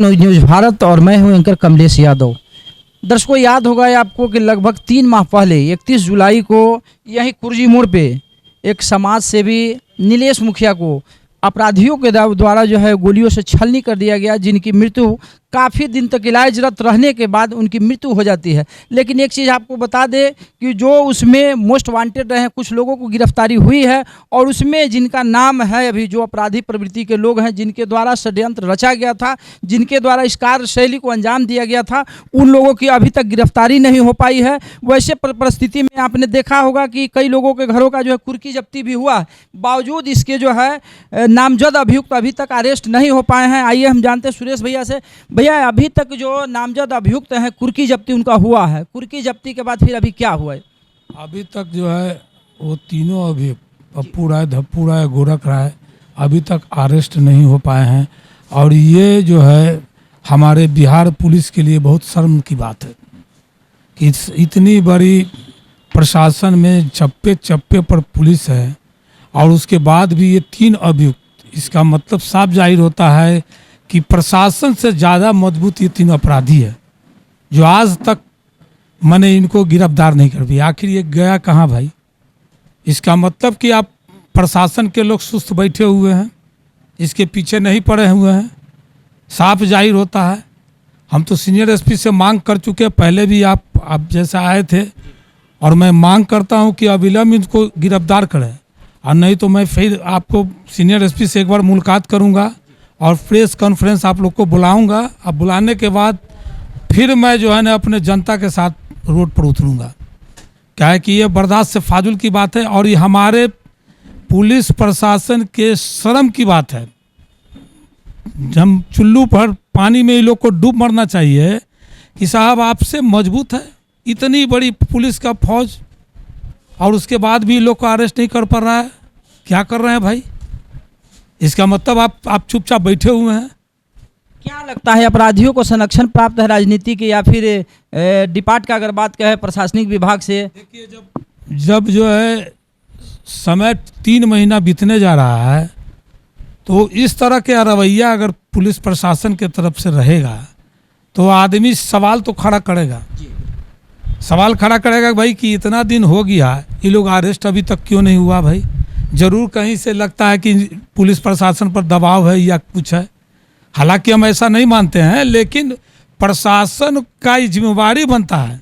News Bharat और मैं हूं एंकर कमलेश यादव। दर्शकों, याद होगा आपको कि लगभग 3 माह पहले 31 जुलाई को यहीं कुर्जी मोड़ पे एक समाज सेवी नीलेश मुखिया को अपराधियों के द्वारा जो है गोलियों से छलनी कर दिया गया, जिनकी मृत्यु काफ़ी दिन तक इलाजरत रहने के बाद उनकी मृत्यु हो जाती है। लेकिन एक चीज़ आपको बता दें कि जो उसमें मोस्ट वांटेड रहे कुछ लोगों को गिरफ्तारी हुई है, और उसमें जिनका नाम है अभी जो अपराधी प्रवृत्ति के लोग हैं, जिनके द्वारा षड्यंत्र रचा गया था, जिनके द्वारा इस कार्यशैली को अंजाम दिया गया था, उन लोगों की अभी तक गिरफ्तारी नहीं हो पाई है। वैसे परिस्थिति में आपने देखा होगा कि कई लोगों के घरों का जो है कुर्की जब्ती भी हुआ, बावजूद इसके जो है नामजद अभियुक्त अभी तक अरेस्ट नहीं हो पाए हैं। आइए हम जानते हैं सुरेश भैया से। भैया, अभी तक जो नामजद अभियुक्त हैं कुर्की जब्ती उनका हुआ है, कुर्की जब्ती के बाद फिर अभी क्या हुआ है? अभी तक जो है वो तीनों अभियुक्त पप्पू राय, धप्पू राय, गोरख राय अभी तक अरेस्ट नहीं हो पाए हैं। और ये जो है हमारे बिहार पुलिस के लिए बहुत शर्म की बात है कि इतनी बड़ी प्रशासन में चप्पे चप्पे पर पुलिस है और उसके बाद भी ये 3 अभियुक्त, इसका मतलब साफ जाहिर होता है कि प्रशासन से ज़्यादा मजबूत ये 3 अपराधी है जो आज तक मैंने इनको गिरफ्तार नहीं कर पाया। आखिर ये गया कहाँ भाई? इसका मतलब कि आप प्रशासन के लोग सुस्त बैठे हुए हैं, इसके पीछे नहीं पड़े हुए हैं, साफ जाहिर होता है। हम तो सीनियर एसपी से मांग कर चुके हैं, पहले भी आप जैसा आए थे, और मैं मांग करता हूं कि अविलंब इनको गिरफ्तार करें, और नहीं तो मैं फिर आपको सीनियर एसपी से एक बार मुलाकात करूंगा और प्रेस कॉन्फ्रेंस आप लोग को बुलाऊंगा। अब बुलाने के बाद फिर मैं जो है ना अपने जनता के साथ रोड पर उतरूंगा। क्या है कि ये बर्दाश्त से फाजुल की बात है और ये हमारे पुलिस प्रशासन के शर्म की बात है। हम चुल्लू पर पानी में ये लोग को डूब मरना चाहिए कि साहब आपसे मजबूत है इतनी बड़ी पुलिस का फौज, और उसके बाद भी लोग को अरेस्ट नहीं कर पा रहा है। क्या कर रहे हैं भाई? इसका मतलब आप चुपचाप बैठे हुए हैं। क्या लगता है अपराधियों को संरक्षण प्राप्त है राजनीति के या फिर डिपार्ट का अगर बात करें प्रशासनिक विभाग से? देखिए, जब जो है समय 3 महीना बीतने जा रहा है तो इस तरह के रवैया अगर पुलिस प्रशासन के तरफ से रहेगा तो आदमी सवाल तो खड़ा करेगा। सवाल खड़ा करेगा भाई कि इतना दिन हो गया, ये लोग अरेस्ट अभी तक क्यों नहीं हुआ? भाई जरूर कहीं से लगता है कि पुलिस प्रशासन पर दबाव है या कुछ है। हालांकि हम ऐसा नहीं मानते हैं, लेकिन प्रशासन का ये जिम्मेवारी बनता है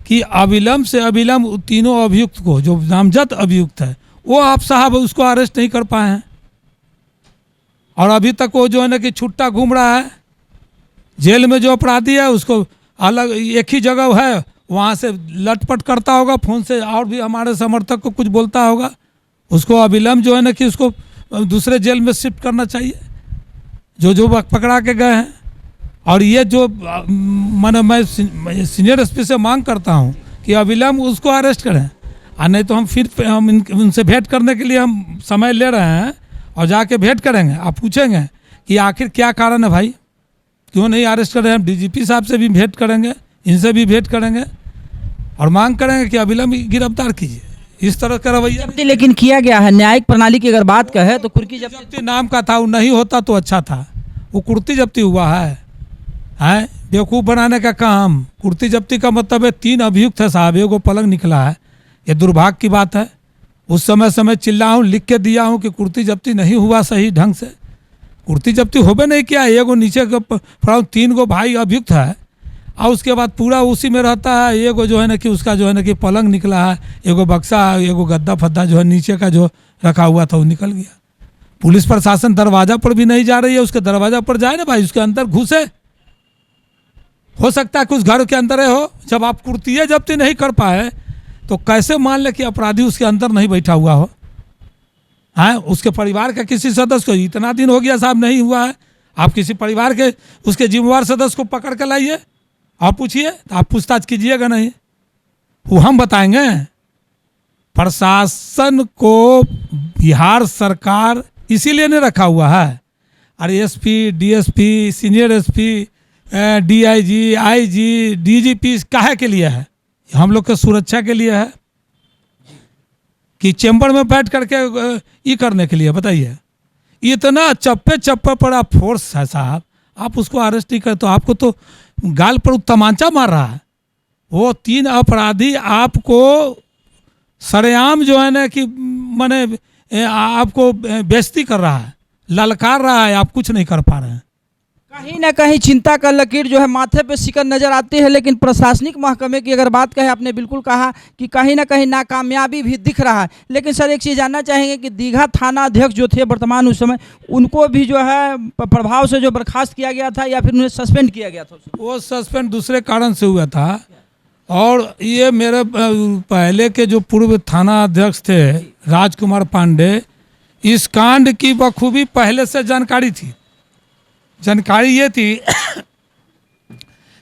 कि अविलंब से अविलंब तीनों अभियुक्त को, जो नामजद अभियुक्त है, वो आप साहब उसको अरेस्ट नहीं कर पाए हैं। और अभी तक वो जो है ना कि छुट्टा घूम रहा है। जेल में जो अपराधी है उसको अलग एक ही जगह है, वहाँ से लटपट करता होगा फ़ोन से, और भी हमारे समर्थक को कुछ बोलता होगा। उसको अविलंब जो है ना कि उसको दूसरे जेल में शिफ्ट करना चाहिए जो पकड़ा के गए हैं। और ये जो मैं सीनियर एसपी से मांग करता हूँ कि अविलंब उसको अरेस्ट करें, और नहीं तो हम उनसे भेंट करने के लिए हम समय ले रहे हैं और जाके भेंट करेंगे। आप पूछेंगे कि आखिर क्या कारण है भाई, क्यों नहीं अरेस्ट कर रहे हैं? हम डीजीपी साहब से भी भेंट करेंगे, इनसे भी भेंट करेंगे और मांग करेंगे कि अविलंब गिरफ्तार कीजिए। इस तरह का रवैया लेकिन किया गया है। न्यायिक प्रणाली की अगर बात कहे तो कुर्की जब्ती नाम का था, वो नहीं होता तो अच्छा था। वो कुर्ती जब्ती हुआ है बेवकूफ़ बनाने का काम। कुर्ती जब्ती का मतलब है 3 अभियुक्त है साहब, एगो पलंग निकला है। ये दुर्भाग्य की बात है। उस समय चिल्ला हूँ, लिख के दिया हूँ कि कुर्ती जब्ती नहीं हुआ सही ढंग से। कुर्ती जब्ती होबे नहीं किया। एगो नीचे का 3 गो भाई अभियुक्त है, और उसके बाद पूरा उसी में रहता है। एगो जो है ना कि उसका जो है ना कि पलंग निकला है, एगो बक्सा है, एगो गद्दा फद्दा जो है नीचे का जो रखा हुआ था वो निकल गया। पुलिस प्रशासन दरवाजा पर भी नहीं जा रही है। उसके दरवाजा पर जाए ना भाई, उसके अंदर घुसे। हो सकता है कुछ घर के अंदर हो। जब आप कुर्ती जब्ती नहीं कर पाए तो कैसे मान ले कि अपराधी उसके अंदर नहीं बैठा हुआ हो? उसके परिवार का किसी सदस्य को इतना दिन हो गया साहब नहीं हुआ है, आप किसी परिवार के उसके जिम्मेवार सदस्य को पकड़ कर लाइए, आप पूछिए, तो आप पूछताछ कीजिएगा नहीं, वो हम बताएंगे। प्रशासन को बिहार सरकार इसीलिए नहीं रखा हुआ है। अरे SP, DSP, senior SP, DIG, IG, DGP काहे के लिए है? हम लोग के सुरक्षा के लिए है कि चैम्बर में बैठ करके ये करने के लिए? बताइए। इतना चप्पे चप्पे पर फोर्स है साहब, आप उसको अरेस्ट नहीं करते, तो आपको तो गाल पर तमांचा मार रहा है। वो 3 अपराधी आपको सरेआम जो है ना कि माने आपको बेइज्जती कर रहा है, ललकार रहा है, आप कुछ नहीं कर पा रहे हैं। कहीं ना कहीं चिंता का लकीर जो है माथे पे सिकन नजर आती है। लेकिन प्रशासनिक महकमे की अगर बात कहें, आपने बिल्कुल कहा कि कहीं ना कहीं नाकामयाबी भी दिख रहा है। लेकिन सर एक चीज़ जानना चाहेंगे कि दीघा थाना अध्यक्ष जो थे वर्तमान उस समय, उनको भी जो है प्रभाव से जो बर्खास्त किया गया था या फिर उन्हें सस्पेंड किया गया था? वो सस्पेंड दूसरे कारण से हुआ था, और ये मेरे पहले के जो पूर्व थाना अध्यक्ष थे राजकुमार पांडे, इस कांड की बखूबी पहले से जानकारी थी। जानकारी ये थी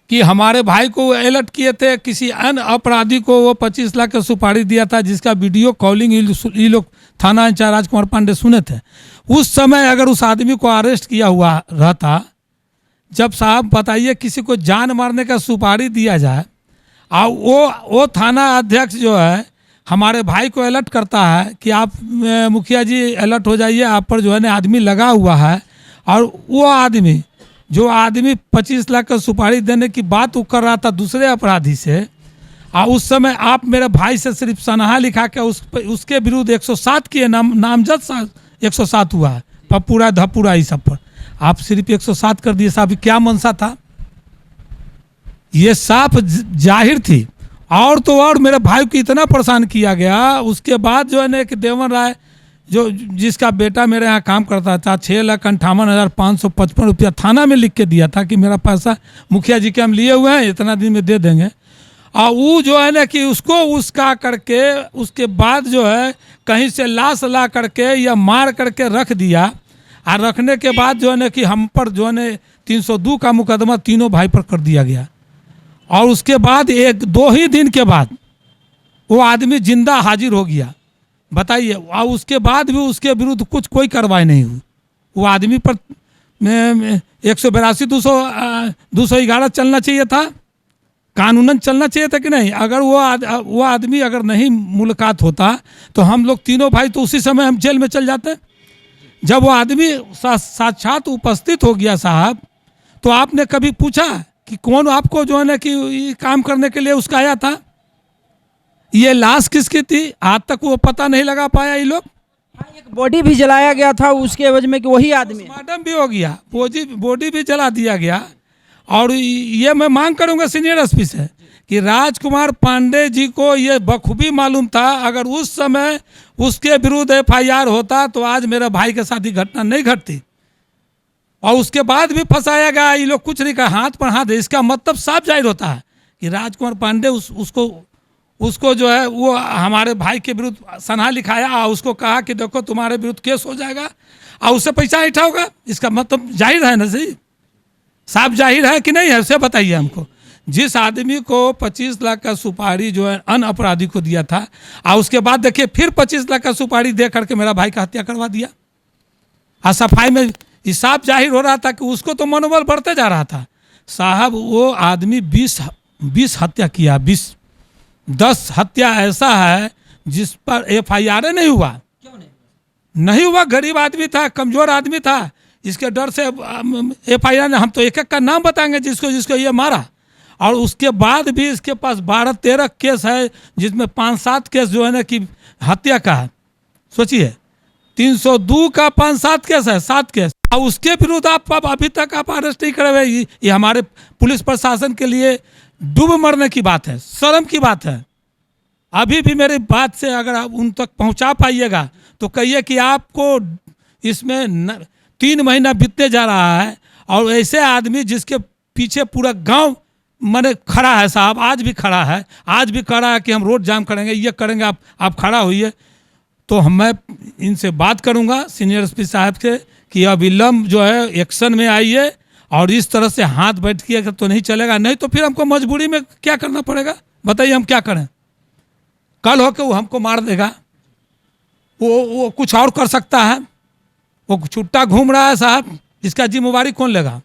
कि हमारे भाई को अलर्ट किए थे, किसी अन्य अपराधी को वो 25 लाख का सुपारी दिया था, जिसका वीडियो कॉलिंग ये लोग थाना इंचार्ज राजकुमार पांडे सुने थे। उस समय अगर उस आदमी को अरेस्ट किया हुआ रहता, जब साहब बताइए किसी को जान मारने का सुपारी दिया जाए, और वो थाना अध्यक्ष जो है हमारे भाई को अलर्ट करता है कि आप मुखिया जी अलर्ट हो जाइए, आप पर जो है ना आदमी लगा हुआ है, और वो आदमी जो आदमी 25 लाख का सुपारी देने की बात वो कर रहा था दूसरे अपराधी से, और उस समय आप मेरे भाई से सिर्फ सनहा लिखा के उसके विरुद्ध 107 किए, नामजद 107 हुआ है, पप्पूरा धप्पूरा इस सब पर आप सिर्फ 107 कर दिए। साहब क्या मनसा था, ये साफ जाहिर थी। और तो और मेरे भाई को इतना परेशान किया गया, उसके बाद जो है ना कि देवन राय जो जिसका बेटा मेरे यहाँ काम करता था, 6,58,555 रुपया थाना में लिख के दिया था कि मेरा पैसा मुखिया जी के हम लिए हुए हैं, इतना दिन में दे देंगे। और वो जो है ना कि उसको उसका करके उसके बाद जो है कहीं से लाश ला करके या मार करके रख दिया, और रखने के बाद जो है ना कि हम पर जो है ना 302 का मुकदमा तीनों भाई पर कर दिया गया। और उसके बाद 1-2 ही दिन के बाद वो आदमी जिंदा हाजिर हो गया, बताइए। और उसके बाद भी उसके विरुद्ध कोई कार्रवाई नहीं हुई। वो आदमी पर 182 211 चलना चाहिए था, कानूनन चलना चाहिए था कि नहीं। अगर वो आदमी अगर नहीं मुलाकात होता तो हम लोग तीनों भाई तो उसी समय हम जेल में चल जाते। जब वो आदमी साक्षात उपस्थित हो गया साहब, तो आपने कभी पूछा कि कौन आपको जो है ना कि काम करने के लिए उसका आया था? ये लाश किसकी थी आज तक वो पता नहीं लगा पाया ये लोग। एक बॉडी भी जलाया गया था उसके वजह में कि वही आदमी, पोस्टमार्टम भी हो गया, बॉडी भी जला दिया गया। और ये मैं मांग करूंगा सीनियर एसपी से कि राजकुमार पांडे जी को ये बखूबी मालूम था, अगर उस समय उसके विरुद्ध FIR होता तो आज मेरे भाई के साथ ही घटना नहीं घटती। और उसके बाद भी फंसाया गया, ये लोग कुछ नहीं कहा, हाथ पर हाथ। इसका मतलब साफ जाहिर होता है कि राजकुमार पांडे उसको जो है वो हमारे भाई के विरुद्ध सनहा लिखाया, और उसको कहा कि देखो तुम्हारे विरुद्ध केस हो जाएगा, और उससे पैसा इठा होगा। इसका मतलब जाहिर है ना, सही साफ जाहिर है कि नहीं है, उसे बताइए हमको। जिस आदमी को 25 लाख का सुपारी जो है अन्य अपराधी को दिया था, और उसके बाद देखिए फिर 25 लाख का सुपारी दे करके मेरा भाई का हत्या करवा दिया। और सफाई में साफ जाहिर हो रहा था कि उसको तो मनोबल बढ़ते जा रहा था। साहब वो आदमी 20 हत्या किया, 10 हत्या ऐसा है जिस पर FIR नहीं हुआ। क्यों नहीं हुआ? गरीब आदमी था, कमजोर आदमी था, इसके डर से FIR ने, हम तो एक एक का नाम बताएंगे जिसको जिसको ये मारा। और उसके बाद भी इसके पास 12-13 केस है, जिसमें 5-7 केस जो है ना कि हत्या का है। सोचिए 302 का 5-7 केस है, 7 केस। और उसके विरुद्ध आप अभी तक आप अरेस्ट नहीं करे हुए। ये हमारे पुलिस प्रशासन के लिए डूब मरने की बात है, शर्म की बात है। अभी भी मेरी बात से अगर आप उन तक पहुंचा पाइएगा तो कहिए कि आपको इसमें 3 महीना बीतने जा रहा है, और ऐसे आदमी जिसके पीछे पूरा गांव मैंने खड़ा है साहब, आज भी खड़ा है, आज भी खड़ा है कि हम रोड जाम करेंगे, ये करेंगे, आप खड़ा होइए। तो मैं इनसे बात करूंगा सीनियर एसपी साहब से कि अविलंब जो है एक्शन में आइए, और इस तरह से हाथ बैठ किया तो नहीं चलेगा। नहीं तो फिर हमको मजबूरी में क्या करना पड़ेगा, बताइए हम क्या करें? कल हो के वो हमको मार देगा, वो कुछ और कर सकता है, वो छुट्टा घूम रहा है साहब, इसका जिम्मेवारी कौन लेगा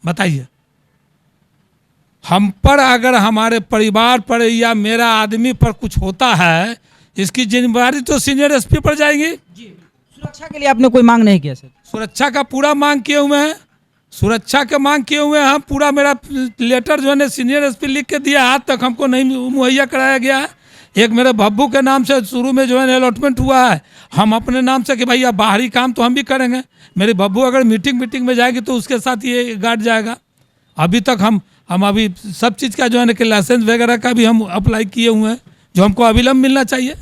बताइए? हम पर अगर हमारे परिवार पर या मेरा आदमी पर कुछ होता है, इसकी जिम्मेवारी तो सीनियर एसपी पर जाएगी। जी, सुरक्षा के लिए आपने कोई मांग नहीं किया सर? सुरक्षा का पूरा मांग किए हुए हैं, सुरक्षा के मांग किए हुए हैं हम। पूरा मेरा लेटर जो है ना सीनियर एसपी लिख के दिया, आज तक हमको नहीं मुहैया कराया गया है। एक मेरे बब्बू के नाम से शुरू में जो है अलॉटमेंट हुआ है, हम अपने नाम से कि भैया बाहरी काम तो हम भी करेंगे, मेरे बब्बू अगर मीटिंग में जाएगी तो उसके साथ ये गार्ड जाएगा। अभी तक हम अभी सब चीज़ का जो है ना कि लाइसेंस वगैरह का भी हम अप्लाई किए हुए हैं, जो हमको अविलंब मिलना चाहिए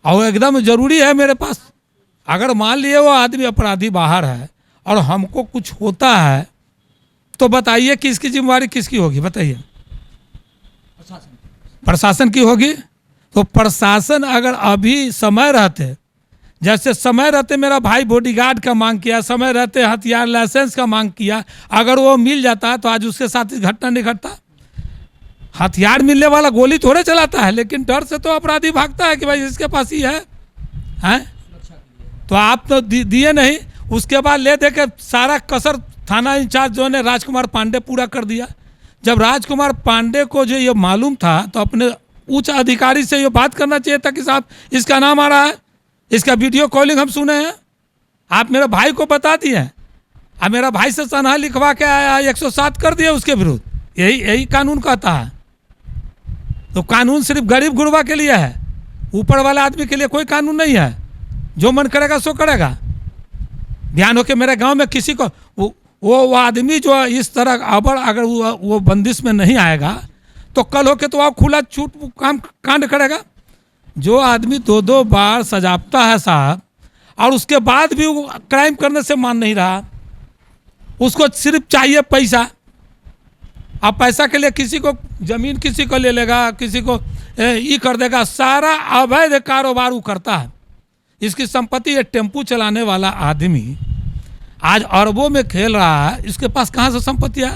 और एकदम ज़रूरी है मेरे पास। अगर मान लिए वो आदमी अपराधी बाहर है और हमको कुछ होता है तो बताइए कि इसकी जिम्मेवारी किसकी होगी? बताइए, प्रशासन की होगी। तो प्रशासन अगर अभी समय रहते, जैसे समय रहते मेरा भाई बॉडीगार्ड का मांग किया, समय रहते हथियार लाइसेंस का मांग किया, अगर वो मिल जाता तो आज उसके साथ इस घटना नहीं घटता। हथियार मिलने वाला गोली थोड़े चलाता है, लेकिन डर से तो अपराधी भागता है कि भाई इसके पास ही है, हैं? तो आप तो दिए नहीं, उसके बाद ले दे के सारा कसर थाना इंचार्ज जो है राजकुमार पांडे पूरा कर दिया। जब राजकुमार पांडे को जो ये मालूम था तो अपने उच्च अधिकारी से ये बात करना चाहिए था कि साहब इसका नाम आ रहा है, इसका वीडियो कॉलिंग हम सुने हैं, आप मेरे भाई को बता दिए, अब मेरा भाई से सनहा लिखवा के आया, 107 कर दिया उसके विरुद्ध। यही कानून कहता है। तो कानून सिर्फ गरीब गुरबा के लिए है, ऊपर वाले आदमी के लिए कोई कानून नहीं है। जो मन करेगा सो करेगा। ध्यान हो के मेरे गांव में किसी को वो आदमी जो इस तरह अगर वो बंदिश में नहीं आएगा तो कल होके तो आप खुला छूट काम कांड करेगा। जो आदमी 2-2 बार सजापता है साहब, और उसके बाद भी वो क्राइम करने से मान नहीं रहा, उसको सिर्फ चाहिए पैसा। अब पैसा के लिए किसी को जमीन किसी को ले लेगा, किसी को ये कर देगा, सारा अवैध कारोबार वो करता है। इसकी संपत्ति, ये टेम्पू चलाने वाला आदमी आज अरबों में खेल रहा है, इसके पास कहाँ से संपत्ति है?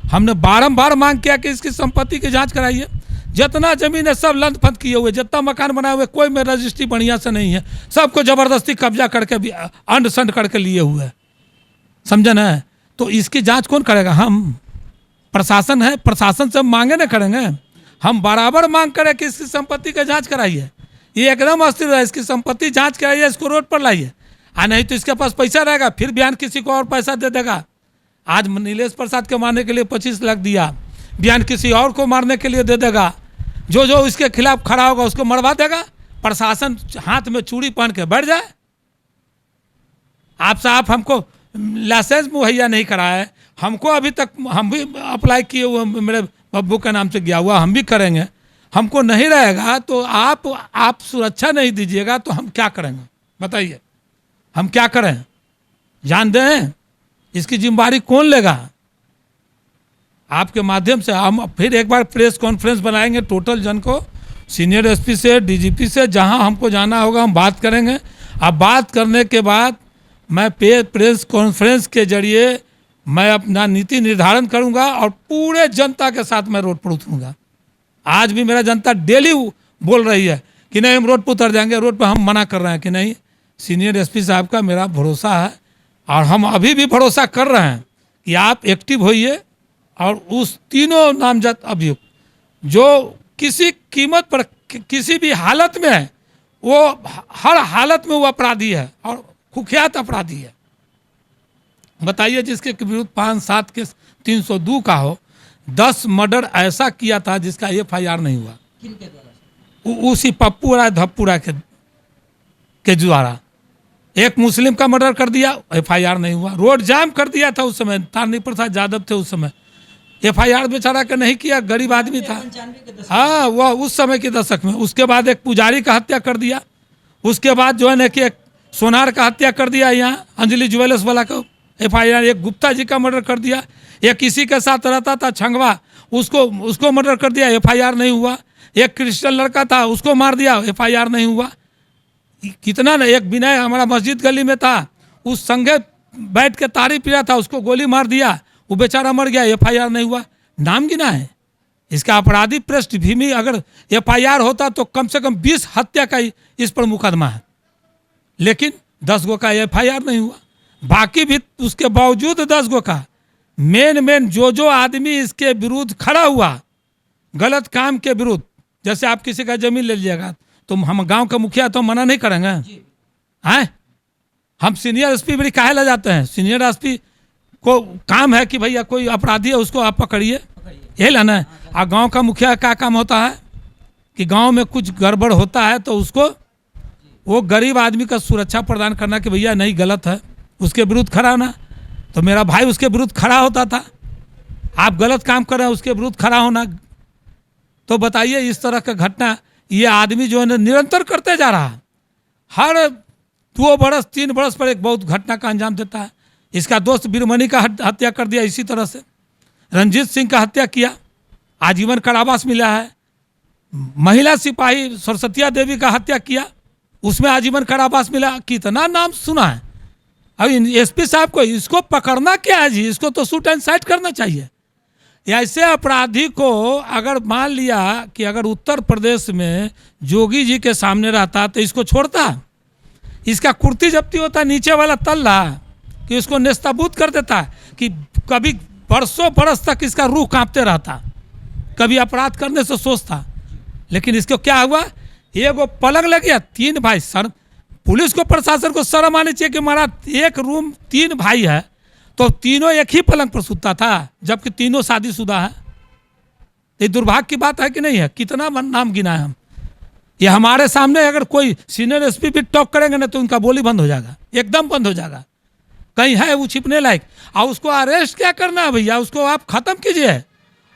हमने बारंबार मांग किया कि इसकी संपत्ति की जांच कराइए। जितना जमीन है सब लंद फंद किए हुए, जितना मकान बनाए हुए, कोई में रजिस्ट्री बढ़िया से नहीं है, सबको जबरदस्ती कब्जा करके भी अंड संड करके लिए हुए है, समझे ना? तो इसकी जांच कौन करेगा? हम प्रशासन है, प्रशासन से हम मांगे ना करेंगे। हम बराबर मांग करें कि इसकी संपत्ति का जांच कराइए, ये एकदम अस्थिर है, इसकी संपत्ति जांच कराइए, इसको रोड पर लाइए। नहीं तो इसके पास पैसा रहेगा, फिर बयान किसी को और पैसा दे देगा। आज नीलेश प्रसाद के मारने के लिए 25 लाख दिया, बयान किसी और को मारने के लिए दे देगा। जो जो इसके खिलाफ खड़ा होगा उसको मरवा देगा। प्रशासन हाथ में चूड़ी पहन के बैठ जाए। आप हमको लाइसेंस मुहैया नहीं कराए, हमको अभी तक हम भी अप्लाई किए हुए, मेरे बब्बू के नाम से गया हुआ, हम भी करेंगे। हमको नहीं रहेगा तो आप सुरक्षा नहीं दीजिएगा तो हम क्या करेंगे? बताइए, हम क्या करें? जान दें? इसकी जिम्मेदारी कौन लेगा? आपके माध्यम से हम फिर एक बार प्रेस कॉन्फ्रेंस बनाएंगे, टोटल जन को, सीनियर एसपी से, डीजीपी से, जहां हमको जाना होगा हम बात करेंगे। अब बात करने के बाद मैं प्रेस कॉन्फ्रेंस के जरिए मैं अपना नीति निर्धारण करूंगा और पूरे जनता के साथ मैं रोड पर उतरूंगा। आज भी मेरा जनता डेली बोल रही है कि नहीं हम रोड पर उतर जाएंगे, रोड पर हम मना कर रहे हैं कि नहीं। सीनियर एसपी साहब का मेरा भरोसा है और हम अभी भी भरोसा कर रहे हैं कि आप एक्टिव होइए और उस तीनों नामजद अभियुक्त जो किसी कीमत पर किसी भी हालत में है, वो हर हालत में वो अपराधी है और कुख्यात अपराधी है। बताइए, जिसके विरुद्ध 5-7 केस 302 का हो, 10 मर्डर ऐसा किया था जिसका FIR नहीं हुआ। किनके द्वारा? उसी पप्पू राय धप्पूरा के द्वारा। एक मुस्लिम का मर्डर कर दिया, FIR नहीं हुआ। रोड जाम कर दिया था उस समय, तारनी प्रसाद यादव थे उस समय, FIR बेचारा का नहीं किया, गरीब आदमी था। हाँ, वह उस समय के दशक में। उसके बाद एक पुजारी का हत्या कर दिया, उसके बाद जो है ना कि एक सोनार का हत्या कर दिया, यहाँ अंजलि ज्वेलर्स वाला का FIR, एक गुप्ता जी का मर्डर कर दिया, एक किसी के साथ रहता था छंगवा, उसको मर्डर कर दिया, FIR नहीं हुआ। एक क्रिश्चियन लड़का था, उसको मार दिया, FIR नहीं हुआ। कितना ना, एक विनय हमारा मस्जिद गली में था, उस संगे बैठ के तारी पी रहा था, उसको गोली मार दिया, वो बेचारा मर गया, FIR नहीं हुआ। नाम गिना है इसका अपराधी पृष्ठभूमि। अगर FIR होता तो कम से कम 20 हत्या का इस पर मुकदमा है, लेकिन 10 गो का FIR नहीं हुआ। बाकी भी उसके बावजूद 10 गो का मेन जो आदमी इसके विरुद्ध खड़ा हुआ गलत काम के विरुद्ध, जैसे आप किसी का जमीन ले लीजिएगा तो हम गांव का मुखिया तो मना नहीं करेंगे, हैं? हम सीनियर एसपी बड़ी काहे ले जाते हैं? सीनियर एसपी को काम है कि भैया कोई अपराधी है उसको आप पकड़िए, यही लाना है। और गांव का मुखिया का काम होता है कि गांव में कुछ गड़बड़ होता है तो उसको वो गरीब आदमी का सुरक्षा प्रदान करना कि भैया नहीं गलत है, उसके विरुद्ध खड़ा होना। तो मेरा भाई उसके विरुद्ध खड़ा होता था, आप गलत काम कर रहे हैं उसके विरुद्ध खड़ा होना। तो बताइए इस तरह का घटना ये आदमी जो है निरंतर करते जा रहा है, हर 2 बरस 3 बरस पर एक बहुत घटना का अंजाम देता है। इसका दोस्त बीरमणि का हत्या कर दिया, इसी तरह से रंजीत सिंह का हत्या किया, आजीवन कारावास मिला है। महिला सिपाही सरस्वतिया देवी का हत्या किया, उसमें आजीवन कारावास मिला। कितना नाम सुना है। अब एसपी साहब को इसको पकड़ना क्या है जी, इसको तो शूट एंड साइट करना चाहिए। ऐसे अपराधी को अगर मान लिया कि अगर उत्तर प्रदेश में जोगी जी के सामने रहता तो इसको छोड़ता, इसका कुर्ती जब्ती होता नीचे वाला तल्ला कि उसको नेस्ताबूत कर देता, कि कभी बरसों बरस तक इसका रूह कांपते रहता, कभी अपराध करने से सोचता। लेकिन इसको क्या हुआ, एगो पलंग लग गया, 3 भाई। सर पुलिस को प्रशासन को शर्म आनी चाहिए कि हमारा एक रूम 3 भाई है तो तीनों एक ही पलंग पर सूता था, जबकि तीनों शादीशुदा है। ये दुर्भाग्य की बात है कि नहीं है। कितना नाम गिना है हम। ये हमारे सामने अगर कोई सीनियर एसपी भी टॉक करेंगे ना तो उनका बोली बंद हो जाएगा, एकदम बंद हो जाएगा। कहीं है वो छिपने लायक, और उसको अरेस्ट क्या करना है भैया, उसको आप खत्म कीजिए।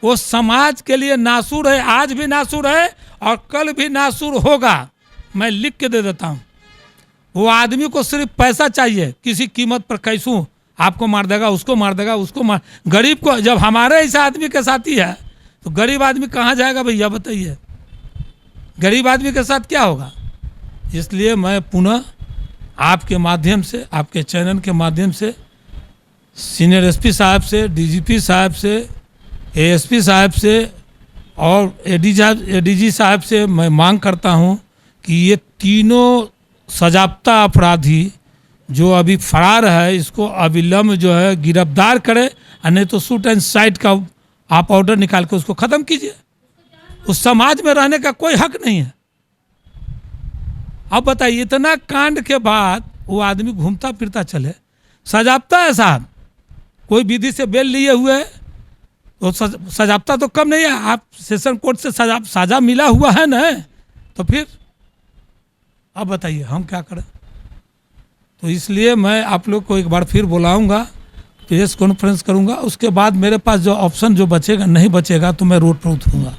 वो समाज के लिए नासूर है, आज भी नासूर है और कल भी नासूर होगा। मैं लिख के दे देता हूँ। वो आदमी को सिर्फ पैसा चाहिए, किसी कीमत पर कैसूं आपको मार देगा, उसको मार देगा, उसको मार। गरीब को जब हमारे ऐसा आदमी के साथ ही है तो गरीब आदमी कहाँ जाएगा भैया बताइए, गरीब आदमी के साथ क्या होगा। इसलिए मैं पुनः आपके माध्यम से, आपके चैनल के माध्यम से सीनियर एसपी साहब से, डीजीपी साहब से, एएसपी साहब से और एडीजी साहब से मैं मांग करता हूं कि ये तीनों सजाप्ता अपराधी जो अभी फरार है इसको अविलंब जो है गिरफ्तार करे, और नहीं तो शूट एंड साइट का आप ऑर्डर निकाल के उसको ख़त्म कीजिए। उस समाज में रहने का कोई हक नहीं है। अब बताइए इतना कांड के बाद वो आदमी घूमता फिरता चले, सजाप्ता है साहब, कोई विधि से बेल लिए हुए है तो सजाप्ता तो कम नहीं है। आप सेशन कोर्ट से सजा मिला हुआ है ना, तो फिर अब बताइए हम क्या करें। तो इसलिए मैं आप लोग को एक बार फिर बुलाऊंगा, प्रेस कॉन्फ्रेंस करूंगा, उसके बाद मेरे पास जो ऑप्शन जो बचेगा नहीं बचेगा तो मैं रोड पर उतरूंगा।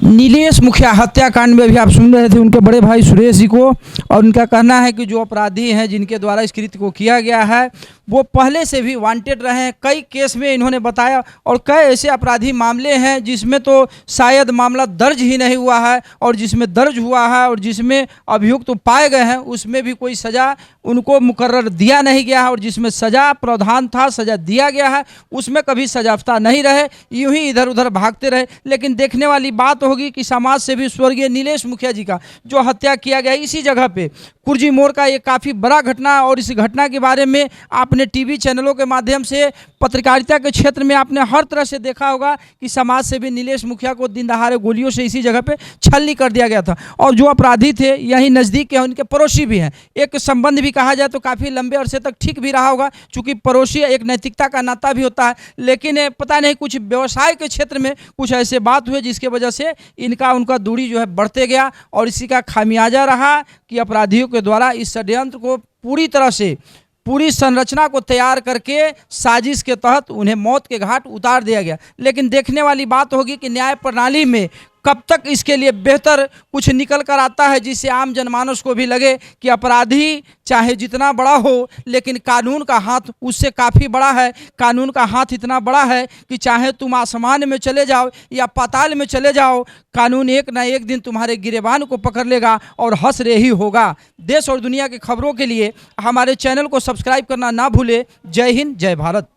नीलेश मुखिया हत्याकांड में भी आप सुन रहे थे उनके बड़े भाई सुरेश जी को, और उनका कहना है कि जो अपराधी हैं जिनके द्वारा इस कृत्य को किया गया है वो पहले से भी वांटेड रहे हैं। कई केस में इन्होंने बताया, और कई ऐसे अपराधी मामले हैं जिसमें तो शायद मामला दर्ज ही नहीं हुआ है, और जिसमें दर्ज हुआ है और जिसमें अभियुक्त तो पाए गए हैं उसमें भी कोई सज़ा उनको मुकर्रर दिया नहीं गया है, और जिसमें सज़ा प्रावधान था, सज़ा दिया गया है, उसमें कभी सजाफ्ता नहीं रहे, यूं ही इधर उधर भागते रहे। लेकिन देखने वाली बात होगी कि समाज सेवी स्वर्गीय नीलेश मुखिया जी का जो हत्या किया गया इसी जगह पे कुर्जी मोड़ का, ये काफ़ी बड़ा घटना है। और इस घटना के बारे में आपने टीवी चैनलों के माध्यम से, पत्रकारिता के क्षेत्र में आपने हर तरह से देखा होगा कि समाज सेवी नीलेश मुखिया को दिन दहाड़े गोलियों से इसी जगह पे छलनी कर दिया गया था। और जो अपराधी थे यहीं नज़दीक के, उनके पड़ोसी भी हैं, एक संबंध भी कहा जाए तो काफ़ी लंबे अरसे तक ठीक भी रहा होगा, चूँकि पड़ोसी एक नैतिकता का नाता भी होता है। लेकिन पता नहीं कुछ व्यवसाय के क्षेत्र में कुछ ऐसे बात हुए जिसके वजह से उनका दूरी जो है बढ़ते गया, और इसी का खामियाजा रहा कि अपराधियों के द्वारा इस षड्यंत्र को पूरी तरह से, पूरी संरचना को तैयार करके साजिश के तहत उन्हें मौत के घाट उतार दिया गया। लेकिन देखने वाली बात होगी कि न्याय प्रणाली में कब तक इसके लिए बेहतर कुछ निकल कर आता है, जिससे आम जनमानस को भी लगे कि अपराधी चाहे जितना बड़ा हो लेकिन कानून का हाथ उससे काफ़ी बड़ा है। कानून का हाथ इतना बड़ा है कि चाहे तुम आसमान में चले जाओ या पाताल में चले जाओ, कानून एक ना एक दिन तुम्हारे गिरेबान को पकड़ लेगा और हश्र ही होगा। देश और दुनिया की खबरों के लिए हमारे चैनल को सब्सक्राइब करना ना भूले। जय हिंद, जय भारत।